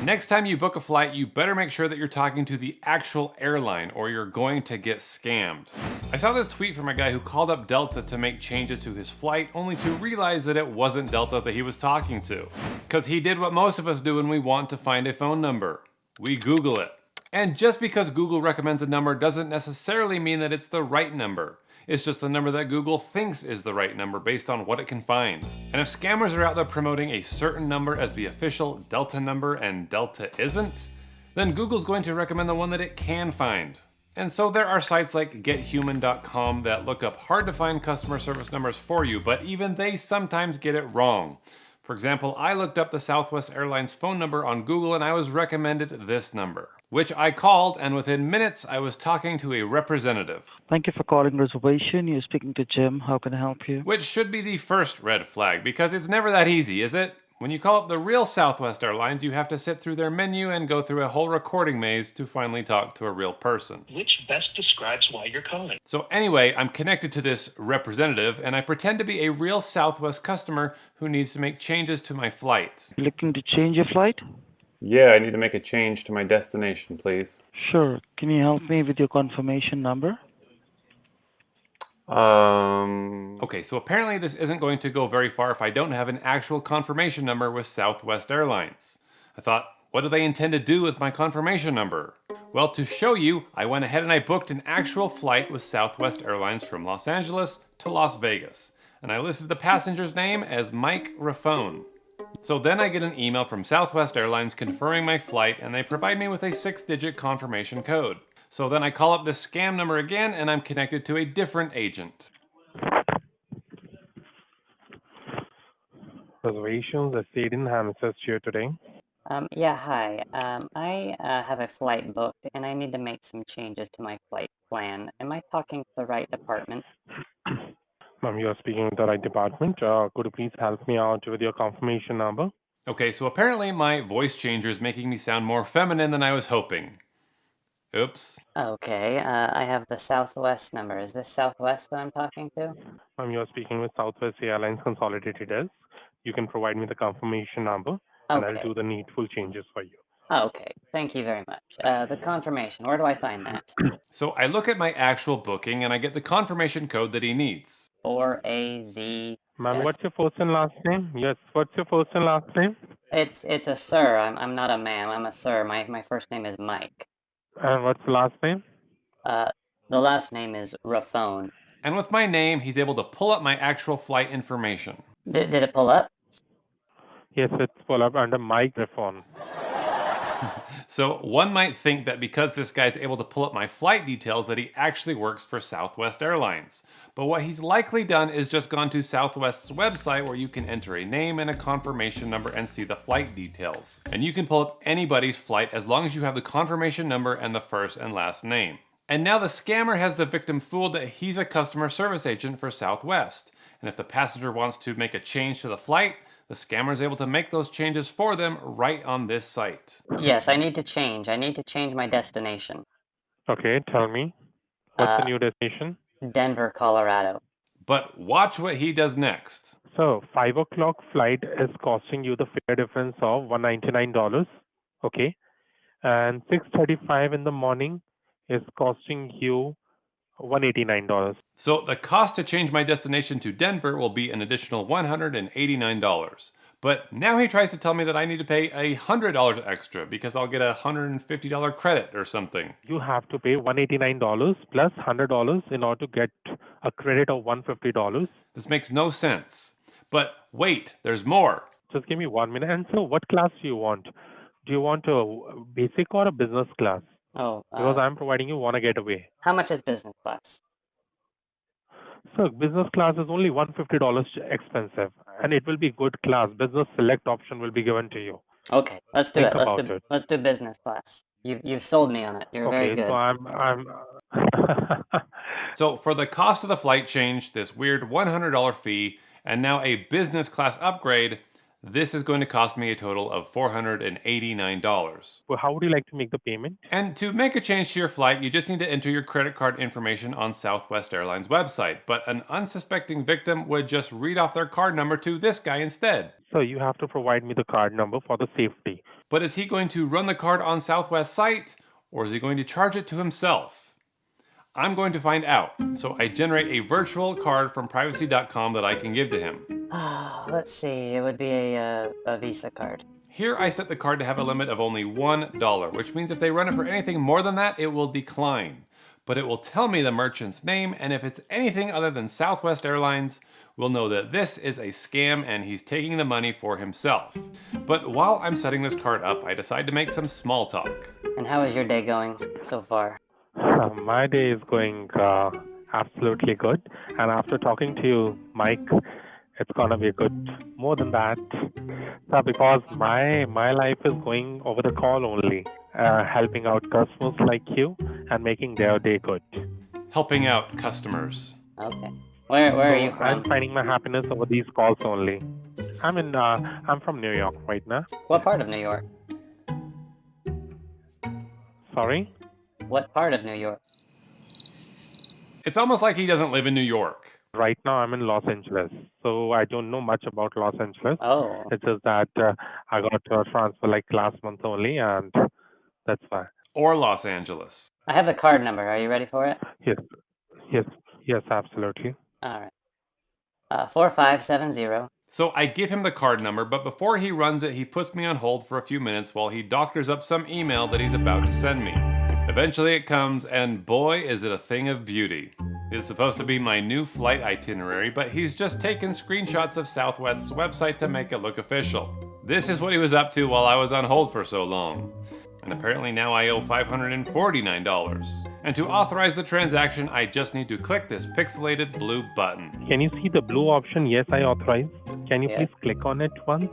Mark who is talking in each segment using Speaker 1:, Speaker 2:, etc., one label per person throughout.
Speaker 1: Next time you book a flight, you better make sure that you're talking to the actual airline or you're going to get scammed. I saw this tweet from a guy who called up Delta to make changes to his flight only to realize that it wasn't Delta that he was talking to. Because he did what most of us do when we want to find a phone number. We Google it. And just because Google recommends a number doesn't necessarily mean that it's the right number. It's just the number that Google thinks is the right number based on what it can find. And if scammers are out there promoting a certain number as the official Delta number and Delta isn't, then Google's going to recommend the one that it can find. And so there are sites like gethuman.com that look up hard to find customer service numbers for you, but even they sometimes get it wrong. For example, I looked up the Southwest Airlines phone number on Google and I was recommended this number, which I called, and within minutes I was talking to a representative.
Speaker 2: Thank you for calling reservation. You're speaking to Jim. How can I help you?
Speaker 1: Which should be the first red flag, because it's never that easy, is it? When you call up the real Southwest Airlines, you have to sit through their menu and go through a whole recording maze to finally talk to a real person.
Speaker 3: Which best describes why you're calling.
Speaker 1: So anyway, I'm connected to this representative, and I pretend to be a real Southwest customer who needs to make changes to my flight.
Speaker 2: Looking to change your flight?
Speaker 1: Yeah, I need to make a change to my destination, please.
Speaker 2: Sure. Can you help me with your confirmation number?
Speaker 1: Okay, so apparently this isn't going to go very far if I don't have an actual confirmation number with Southwest Airlines. I thought, what do they intend to do with my confirmation number? Well, to show you, I went ahead and I booked an actual flight with Southwest Airlines from Los Angeles to Las Vegas. And I listed the passenger's name as Mike Raffone. So then I get an email from Southwest Airlines confirming my flight, and they provide me with a 6-digit confirmation code. So then I call up this scam number again, and I'm connected to a different agent.
Speaker 4: Reservations, I stayed in Hampstead here today.
Speaker 5: Yeah, hi. I have a flight booked and I need to make some changes to my flight plan. Am I talking to the right department?
Speaker 4: Ma'am, you are speaking with the right department. Could you please help me out with your confirmation number?
Speaker 1: Okay, so apparently my voice changer is making me sound more feminine than I was hoping. Oops.
Speaker 5: Okay, I have the Southwest number. Is this Southwest that I'm talking to?
Speaker 4: Ma'am, you are speaking with Southwest Airlines Consolidated Desk. You can provide me the confirmation number, and I'll
Speaker 5: Okay.
Speaker 4: do the needful changes for you.
Speaker 5: Okay, thank you very much. The confirmation, where do I find that?
Speaker 1: So I look at my actual booking and I get the confirmation code that he needs.
Speaker 5: 4AZ.
Speaker 4: Ma'am, what's your first and last name? Yes, what's your first and last name?
Speaker 5: It's a sir. I'm not a ma'am. I'm a sir. My first name is Mike.
Speaker 4: And what's the last name?
Speaker 5: The last name is Raffone.
Speaker 1: And with my name, he's able to pull up my actual flight information.
Speaker 5: Did it pull up?
Speaker 4: Yes, it's pulled up under microphone.
Speaker 1: So one might think that because this guy's able to pull up my flight details that he actually works for Southwest Airlines. But what he's likely done is just gone to Southwest's website where you can enter a name and a confirmation number and see the flight details. And you can pull up anybody's flight as long as you have the confirmation number and the first and last name. And now the scammer has the victim fooled that he's a customer service agent for Southwest. And if the passenger wants to make a change to the flight, the scammer is able to make those changes for them right on this site.
Speaker 5: Yes, I need to change. I need to change my destination.
Speaker 4: Okay, tell me. What's the new destination?
Speaker 5: Denver, Colorado.
Speaker 1: But watch what he does next.
Speaker 4: So, 5 o'clock flight is costing you the fare difference of $199, okay? And 6:35 in the morning is costing you $189.
Speaker 1: So the cost to change my destination to Denver will be an additional $189. But now he tries to tell me that I need to pay $100 extra because I'll get a $150 credit or something.
Speaker 4: You have to pay $189 plus $100 in order to get a credit of $150.
Speaker 1: This makes no sense. But wait, there's more.
Speaker 4: Just give me 1 minute. And so what class do you want? Do you want a basic or a business class?
Speaker 5: Oh,
Speaker 4: Because I'm providing you one getaway.
Speaker 5: how much is business class?
Speaker 4: So business class is only $150 expensive, and it will be good class. Business select option will be given to you.
Speaker 5: Okay, let's do
Speaker 4: Think
Speaker 5: it.
Speaker 4: about it.
Speaker 5: Let's do business class. You've sold me on it. You're very
Speaker 4: Okay,
Speaker 5: good.
Speaker 4: so I'm
Speaker 1: So for the cost of the flight change, this weird $100 fee, and now a business class upgrade, This is going to cost me a total of $489.
Speaker 4: Well, how would you like to make the payment?
Speaker 1: And to make a change to your flight, you just need to enter your credit card information on Southwest Airlines website. But an unsuspecting victim would just read off their card number to this guy instead.
Speaker 4: So you have to provide me the card number for the safety.
Speaker 1: But is he going to run the card on Southwest site, or is he going to charge it to himself? I'm going to find out. So I generate a virtual card from privacy.com that I can give to him.
Speaker 5: Let's see, it would be a Visa card.
Speaker 1: Here I set the card to have a limit of only $1, which means if they run it for anything more than that, it will decline. But it will tell me the merchant's name, and if it's anything other than Southwest Airlines, we'll know that this is a scam and he's taking the money for himself. But while I'm setting this card up, I decide to make some small talk.
Speaker 5: And how is your day going so far?
Speaker 4: My day is going absolutely good. And after talking to you, Mike, it's gonna be good. More than that, because my life is going over the call only, helping out customers like you and making their day good.
Speaker 1: Helping out customers.
Speaker 5: Okay. Where are you
Speaker 4: I'm
Speaker 5: from?
Speaker 4: finding my happiness over these calls only. I'm from New York right now.
Speaker 5: What part of New York?
Speaker 4: Sorry?
Speaker 5: What part of New York?
Speaker 1: It's almost like he doesn't live in New York.
Speaker 4: Right now I'm in Los Angeles, so I don't know much about Los Angeles.
Speaker 5: Oh,
Speaker 4: It's just that I got a transfer like last month only, and that's why.
Speaker 1: Or Los Angeles.
Speaker 5: I have the card number. Are you ready for it?
Speaker 4: Yes, yes, absolutely.
Speaker 5: All right. 4570.
Speaker 1: So I give him the card number, but before he runs it, he puts me on hold for a few minutes while he doctors up some email that he's about to send me. Eventually it comes, and boy, is it a thing of beauty. It's supposed to be my new flight itinerary, but he's just taken screenshots of Southwest's website to make it look official. This is what he was up to while I was on hold for so long. And apparently now I owe $549. And to authorize the transaction, I just need to click this pixelated blue button.
Speaker 4: Can you see the blue option? Yes, I authorize. Can you
Speaker 5: Yeah.
Speaker 4: please click on it once?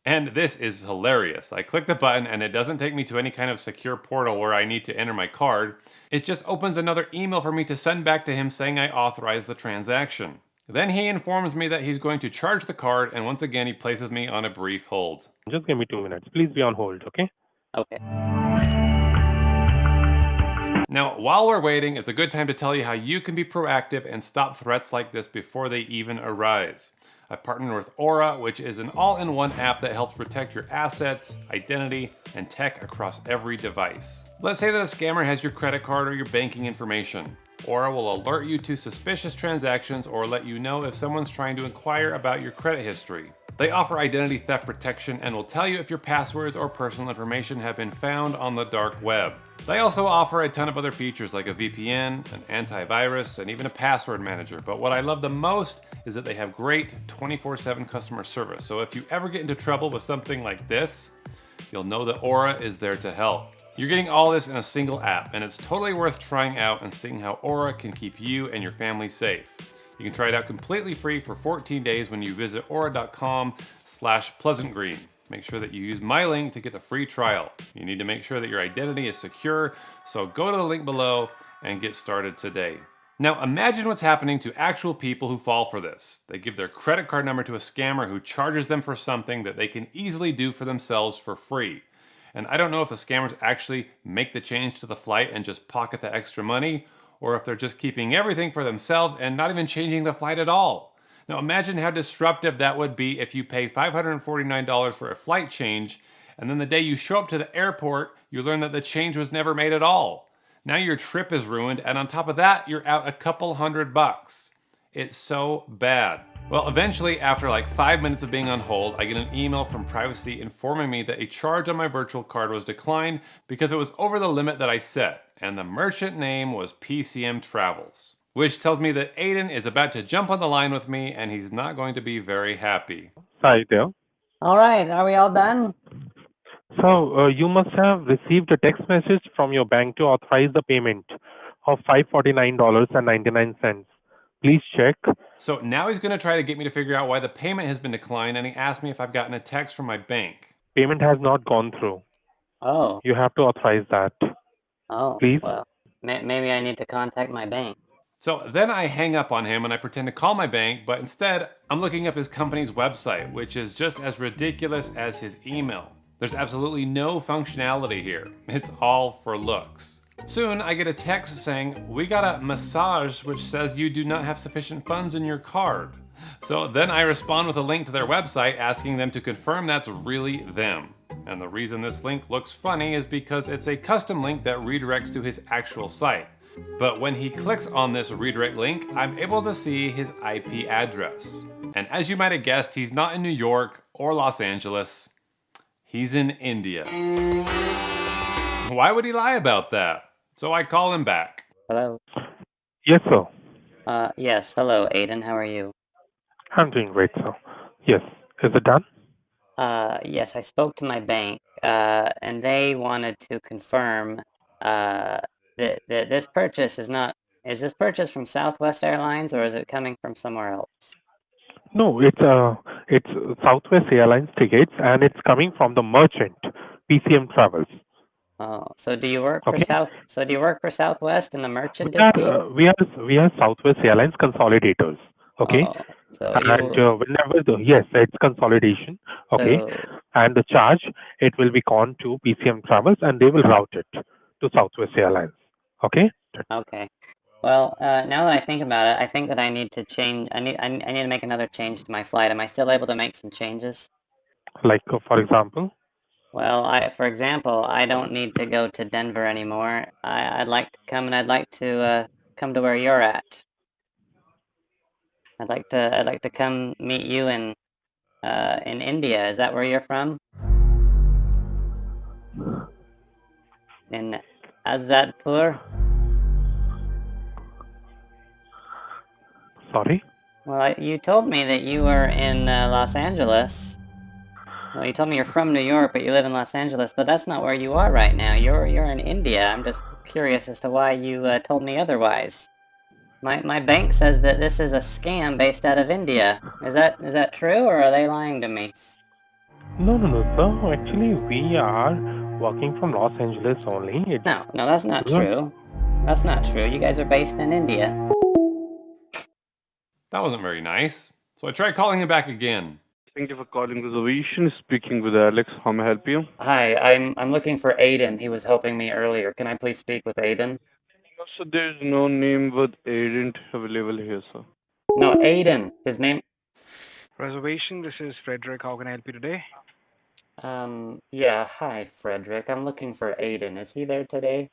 Speaker 1: And this is hilarious. I click the button and it doesn't take me to any kind of secure portal where I need to enter my card. It just opens another email for me to send back to him saying I authorized the transaction. Then he informs me that he's going to charge the card, and once again he places me on a brief hold.
Speaker 4: Just give me 2 minutes. Please be on hold, okay?
Speaker 5: Okay.
Speaker 1: Now, while we're waiting, it's a good time to tell you how you can be proactive and stop threats like this before they even arise. I partnered with Aura, which is an all-in-one app that helps protect your assets, identity, and tech across every device. Let's say that a scammer has your credit card or your banking information. Aura will alert you to suspicious transactions or let you know if someone's trying to inquire about your credit history. They offer identity theft protection and will tell you if your passwords or personal information have been found on the dark web. They also offer a ton of other features like a VPN, an antivirus, and even a password manager. But what I love the most is that they have great 24/7 customer service. So if you ever get into trouble with something like this, you'll know that Aura is there to help. You're getting all this in a single app, and it's totally worth trying out and seeing how Aura can keep you and your family safe. You can try it out completely free for 14 days when you visit aura.com/pleasantgreen. Make sure that you use my link to get the free trial. You need to make sure that your identity is secure, so go to the link below and get started today. Now imagine what's happening to actual people who fall for this. They give their credit card number to a scammer who charges them for something that they can easily do for themselves for free. And I don't know if the scammers actually make the change to the flight and just pocket the extra money, or if they're just keeping everything for themselves and not even changing the flight at all. Now imagine how disruptive that would be if you pay $549 for a flight change, and then the day you show up to the airport, you learn that the change was never made at all. Now your trip is ruined, and on top of that, you're out a couple $100. It's so bad. Well, eventually, after like 5 minutes of being on hold, I get an email from Privacy informing me that a charge on my virtual card was declined because it was over the limit that I set, and the merchant name was PCM Travels. Which tells me that Aiden is about to jump on the line with me and he's not going to be very happy.
Speaker 4: Hi there.
Speaker 5: All right, are we all done?
Speaker 4: So you must have received a text message from your bank to authorize the payment of $549.99. Please check.
Speaker 1: So now he's going to try to get me to figure out why the payment has been declined, and he asked me if I've gotten a text from my bank.
Speaker 4: Payment has not gone through.
Speaker 5: Oh,
Speaker 4: You have to authorize that.
Speaker 5: oh.
Speaker 4: Please.
Speaker 5: Well, maybe I need to contact my bank.
Speaker 1: So then I hang up on him and I pretend to call my bank, but instead I'm looking up his company's website, which is just as ridiculous as his email. There's absolutely no functionality here. It's all for looks. Soon I get a text saying, "We got a massage which says you do not have sufficient funds in your card." So then I respond with a link to their website asking them to confirm that's really them. And the reason this link looks funny is because it's a custom link that redirects to his actual site. But when he clicks on this redirect link, I'm able to see his IP address. And as you might have guessed, he's not in New York or Los Angeles. He's in India. Why would he lie about that? So I call him back.
Speaker 5: Hello?
Speaker 4: Yes, sir.
Speaker 5: Yes. Hello, Aiden. How are you?
Speaker 4: I'm doing great, sir. Yes. Is it done?
Speaker 5: Yes, I spoke to my bank, and they wanted to confirm that this purchase is this purchase from Southwest Airlines or is it coming from somewhere else?
Speaker 4: No, it's Southwest Airlines tickets, and it's coming from the merchant, PCM Travels.
Speaker 5: Oh, so do you work for
Speaker 4: Okay.
Speaker 5: Southwest and the merchant
Speaker 4: We
Speaker 5: is
Speaker 4: are
Speaker 5: Pete?
Speaker 4: we are Southwest Airlines consolidators. Okay.
Speaker 5: Oh, so
Speaker 4: And
Speaker 5: you
Speaker 4: whenever yes, it's consolidation. Okay.
Speaker 5: so
Speaker 4: And the charge, it will be gone to PCM Travels, and they will route it to Southwest Airlines. Okay.
Speaker 5: okay. Well, now that I think about it, I think that I need to change. I need to make another change to my flight. Am I still able to make some changes?
Speaker 4: Like for example.
Speaker 5: Well, for example, I don't need to go to Denver anymore. I'd like to come and I'd like to come to where you're at. I'd like to come meet you in India. Is that where you're from? In Azadpur?
Speaker 4: Sorry.
Speaker 5: Well, you told me that you were in Los Angeles. Well, you told me you're from New York, but you live in Los Angeles, but that's not where you are right now. You're in India. I'm just curious as to why you told me otherwise. My bank says that this is a scam based out of India. Is that true, or are they lying to me?
Speaker 4: No, sir. Actually, we are working from Los Angeles only.
Speaker 5: No, that's not true. That's not true. You guys are based in India.
Speaker 1: That wasn't very nice. So I tried calling him back again.
Speaker 6: Thank you for calling reservation. Speaking with Alex. How may I help you?
Speaker 5: Hi, I'm looking for Aiden. He was helping me earlier. Can I please speak with Aiden?
Speaker 6: So there's no name with agent available here, sir.
Speaker 5: No, Aiden. His name.
Speaker 7: Reservation, this is Frederick. How can I help you today?
Speaker 5: Yeah. Hi, Frederick. I'm looking for Aiden. Is he there today?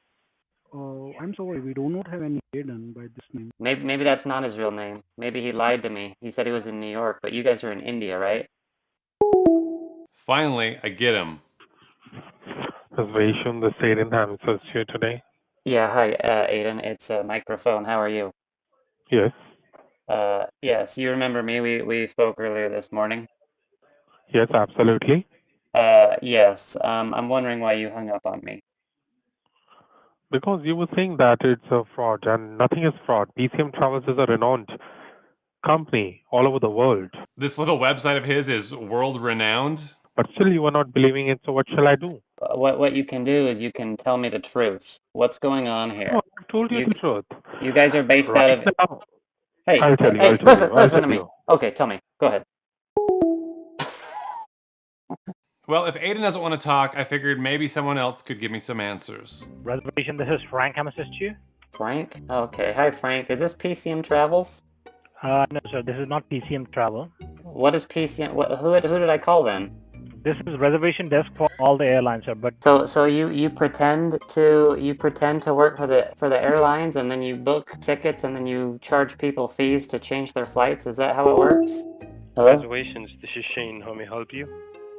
Speaker 7: I'm sorry, we do not have any Aiden by this name.
Speaker 5: Maybe that's not his real name. Maybe he lied to me. He said he was in New York, but you guys are in India, right?
Speaker 1: Finally, I get him.
Speaker 4: Reservation, the Aiden answers here today.
Speaker 5: Yeah, hi, Aiden. It's a microphone. How are you?
Speaker 4: Yes.
Speaker 5: Yes, you remember me. We spoke earlier this morning.
Speaker 4: Yes, absolutely.
Speaker 5: Yes. I'm wondering why you hung up on me.
Speaker 4: Because you were saying that it's a fraud, and nothing is fraud. PCM Travels is a renowned company all over the world.
Speaker 1: This little website of his is world renowned.
Speaker 4: But still, you are not believing it, so what shall I do?
Speaker 5: What you can do is you can tell me the truth. What's going on here?
Speaker 4: No, I told you the truth.
Speaker 5: You guys are based
Speaker 4: Right
Speaker 5: out of.
Speaker 4: now,
Speaker 5: Hey,
Speaker 4: I'll tell you,
Speaker 5: hey,
Speaker 4: I'll tell you, I'll
Speaker 5: listen to
Speaker 4: tell
Speaker 5: me.
Speaker 4: you.
Speaker 5: Okay, tell me. Go ahead.
Speaker 1: Well, if Aiden doesn't want to talk, I figured maybe someone else could give me some answers.
Speaker 8: Reservation, this is Frank. Can I assist you?
Speaker 5: Frank? Okay. Hi, Frank. Is this PCM Travels?
Speaker 8: No, sir. This is not PCM Travel.
Speaker 5: What is PCM? Who did I call then?
Speaker 8: This is reservation desk for all the airlines, sir. But
Speaker 5: So you pretend to work for the airlines and then you book tickets and then you charge people fees to change their flights. Is that how it works? Hello?
Speaker 9: Reservations. This is Shane. How may I help you?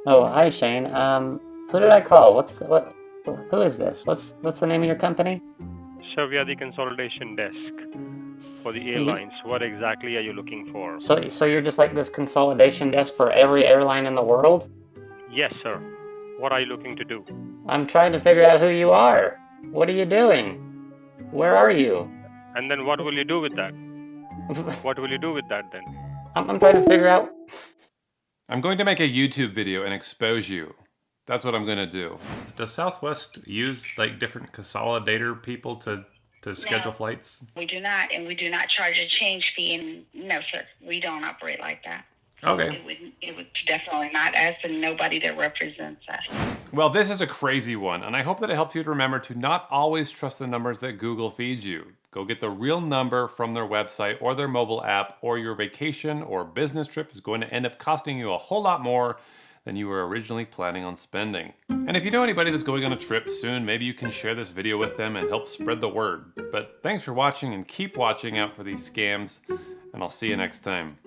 Speaker 5: Oh, hi Shane. Who did I call? Who is this? What's the name of your company?
Speaker 9: Sir, we are the consolidation desk for the airlines. What exactly are you looking for?
Speaker 5: So you're just like this consolidation desk for every airline in the world?
Speaker 9: Yes, sir. What are you looking to do?
Speaker 5: I'm trying to figure out who you are. What are you doing? Where are you?
Speaker 9: And then what will you do with that? What will you do with that then?
Speaker 5: I'm trying to figure out.
Speaker 1: I'm going to make a YouTube video and expose you. That's what I'm going to do. Does Southwest use like different consolidator people to to schedule
Speaker 10: No.
Speaker 1: flights?
Speaker 10: We do not, and we do not charge a change fee. And no, sir, we don't operate like that.
Speaker 1: Okay.
Speaker 10: It would definitely not us, and nobody that represents us.
Speaker 1: Well, this is a crazy one, and I hope that it helps you to remember to not always trust the numbers that Google feeds you. Go get the real number from their website or their mobile app, or your vacation or business trip is going to end up costing you a whole lot more than you were originally planning on spending. And if you know anybody that's going on a trip soon, maybe you can share this video with them and help spread the word. But thanks for watching, and keep watching out for these scams, and I'll see you next time.